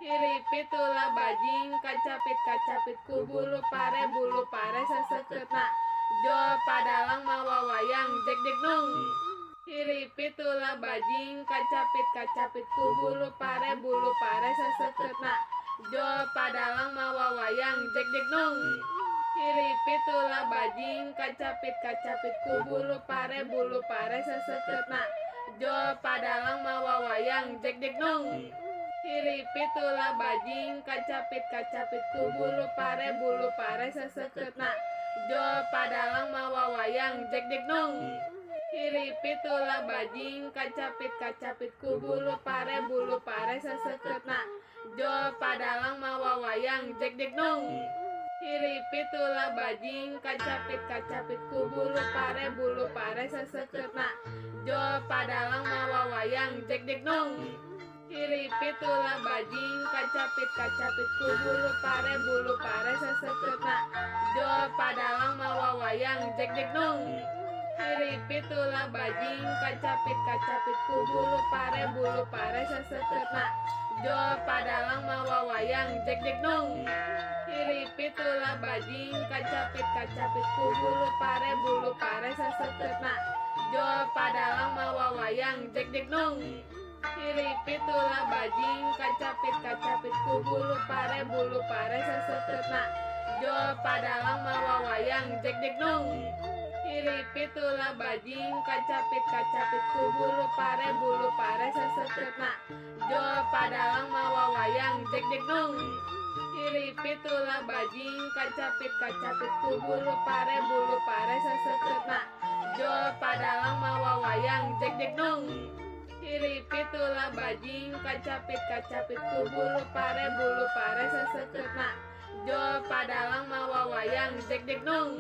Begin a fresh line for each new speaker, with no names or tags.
Hiripit ulah bajing kacapit ku bulu pare seseketna jo padalang mawa wayang jek jek nung. Hiripit ulah bajing kacapit ku bulu pare seseketna jo padalang mawa wayang jek jek nung. Hiripit ulah bajing kacapit ku bulu pare seseketna jo padalang mawa wayang jek jek nung. Hiripit ulah bajing kacapit ku bulu pare seseketna jo padalang mawa wayang jek jek nung. Hiripit ulah bajing kacapit ku bulu pare seseketna jo padalang mawa wayang jek jek nung. Hiripit ulah bajing kacapit ku bulu pare seseketna jo padalang mawa wayang jek jek nung. Hiripit ulah bajing kacapit ku bulu pare seseketna jo padalang mawa wayang jek jek nung. Hiripit ulah bajing kacapit ku bulu pare seseketna jo padalang mawa wayang jek jek nung. Hiripit ulah bajing kacapit ku bulu pare seseketna jo padalang mawa wayang jek jek nung. Hiripit ulah bajing kacapit ku bulu pare seseketna jo padalang mawa wayang jek jek nung. Hiripit ulah bajing kacapit ku bulu pare seseketna jo padalang mawa wayang jek jek nung. Hiripit ulah bajing kacapit ku bulu pare seseketna jo padalang mawa wayang jek jek nung. Hiripit ulah bajing kacapit ku bulu pare seseketna jo padalang mawa wayang jek jek nung.